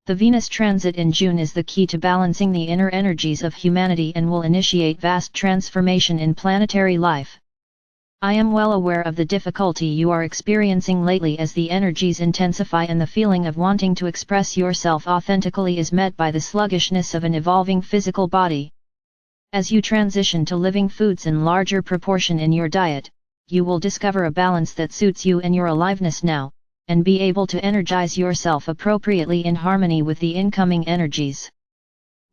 The Venus transit in June is the key to balancing the inner energies of humanity and will initiate vast transformation in planetary life. I am well aware of the difficulty you are experiencing lately as the energies intensify and the feeling of wanting to express yourself authentically is met by the sluggishness of an evolving physical body. As you transition to living foods in larger proportion in your diet, you will discover a balance that suits you and your aliveness now, and be able to energize yourself appropriately in harmony with the incoming energies.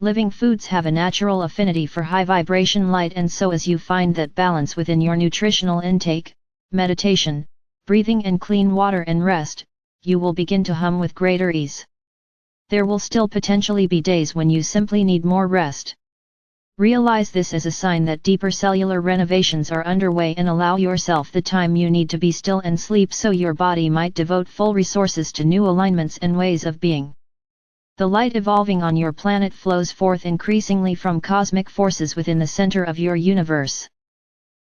Living foods have a natural affinity for high vibration light, and so as you find that balance within your nutritional intake, meditation, breathing and clean water and rest, you will begin to hum with greater ease. There will still potentially be days when you simply need more rest. Realize this as a sign that deeper cellular renovations are underway, and allow yourself the time you need to be still and sleep so your body might devote full resources to new alignments and ways of being. The light evolving on your planet flows forth increasingly from cosmic forces within the center of your universe.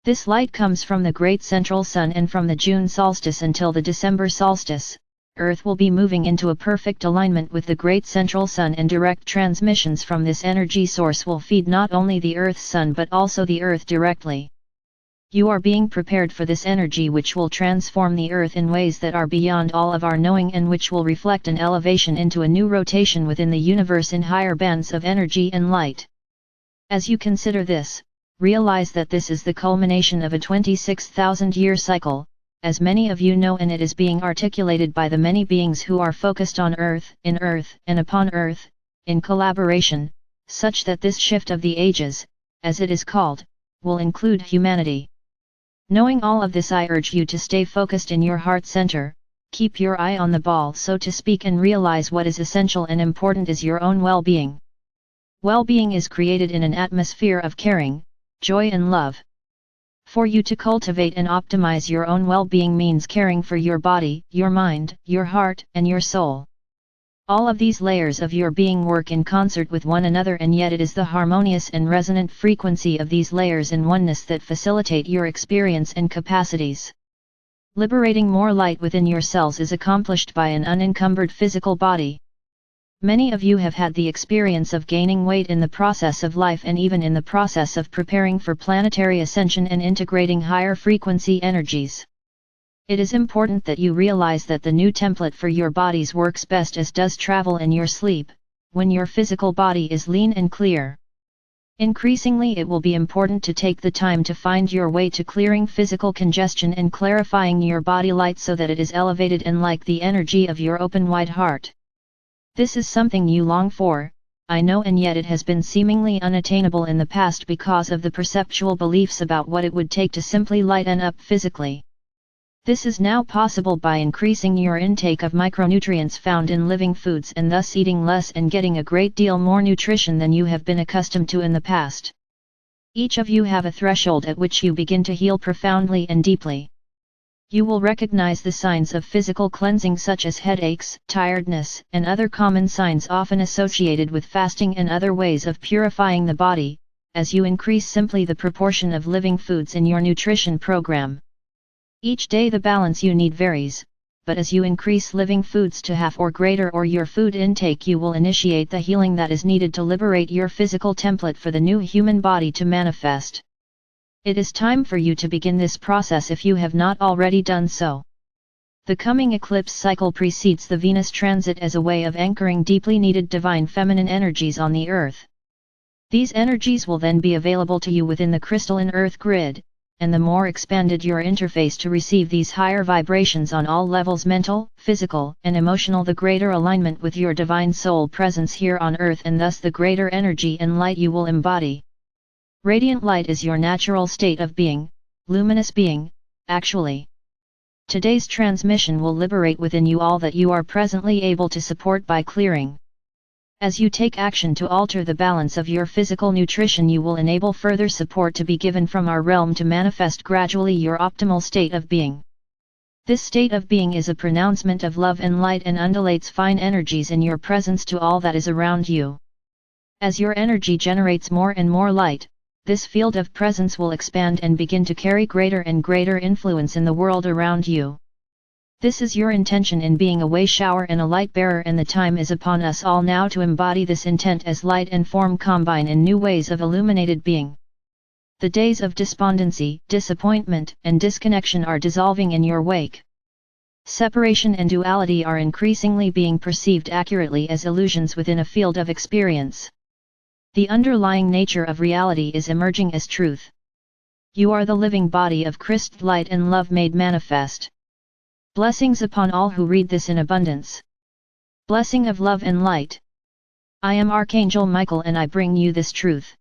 This light comes from the great central sun, and from the June solstice until the December solstice, Earth will be moving into a perfect alignment with the great central sun, and direct transmissions from this energy source will feed not only the Earth's sun but also the Earth directly. You are being prepared for this energy, which will transform the Earth in ways that are beyond all of our knowing, and which will reflect an elevation into a new rotation within the universe in higher bands of energy and light. As you consider this, realize that this is the culmination of a 26,000-year cycle, as many of you know, and it is being articulated by the many beings who are focused on Earth, in Earth, and upon Earth, in collaboration, such that this shift of the ages, as it is called, will include humanity. Knowing all of this, I urge you to stay focused in your heart center, keep your eye on the ball, so to speak, and realize what is essential and important is your own well-being. Well-being is created in an atmosphere of caring, joy and love. For you to cultivate and optimize your own well-being means caring for your body, your mind, your heart, and your soul. All of these layers of your being work in concert with one another, and yet it is the harmonious and resonant frequency of these layers in oneness that facilitate your experience and capacities. Liberating more light within your cells is accomplished by an unencumbered physical body. Many of you have had the experience of gaining weight in the process of life, and even in the process of preparing for planetary ascension and integrating higher frequency energies. It is important that you realize that the new template for your bodies works best as does travel in your sleep, when your physical body is lean and clear. Increasingly, it will be important to take the time to find your way to clearing physical congestion and clarifying your body light so that it is elevated and like the energy of your open wide heart. This is something you long for, I know, and yet it has been seemingly unattainable in the past because of the perceptual beliefs about what it would take to simply lighten up physically. This is now possible by increasing your intake of micronutrients found in living foods, and thus eating less and getting a great deal more nutrition than you have been accustomed to in the past. Each of you have a threshold at which you begin to heal profoundly and deeply. You will recognize the signs of physical cleansing such as headaches, tiredness, and other common signs often associated with fasting and other ways of purifying the body, as you increase simply the proportion of living foods in your nutrition program. Each day the balance you need varies, but as you increase living foods to half or greater or your food intake, you will initiate the healing that is needed to liberate your physical template for the new human body to manifest. It is time for you to begin this process if you have not already done so. The coming eclipse cycle precedes the Venus transit as a way of anchoring deeply needed divine feminine energies on the Earth. These energies will then be available to you within the crystalline Earth grid, and the more expanded your interface to receive these higher vibrations on all levels, mental, physical, and emotional, the greater alignment with your divine soul presence here on Earth, and thus the greater energy and light you will embody. Radiant light is your natural state of being, luminous being, actually. Today's transmission will liberate within you all that you are presently able to support by clearing. As you take action to alter the balance of your physical nutrition, you will enable further support to be given from our realm to manifest gradually your optimal state of being. This state of being is a pronouncement of love and light and undulates fine energies in your presence to all that is around you. As your energy generates more and more light, this field of presence will expand and begin to carry greater and greater influence in the world around you. This is your intention in being a way shower and a light bearer, and the time is upon us all now to embody this intent as light and form combine in new ways of illuminated being. The days of despondency, disappointment, and disconnection are dissolving in your wake. Separation and duality are increasingly being perceived accurately as illusions within a field of experience. The underlying nature of reality is emerging as truth. You are the living body of Christ's light and love made manifest. Blessings upon all who read this in abundance. Blessing of love and light. I am Archangel Michael, and I bring you this truth.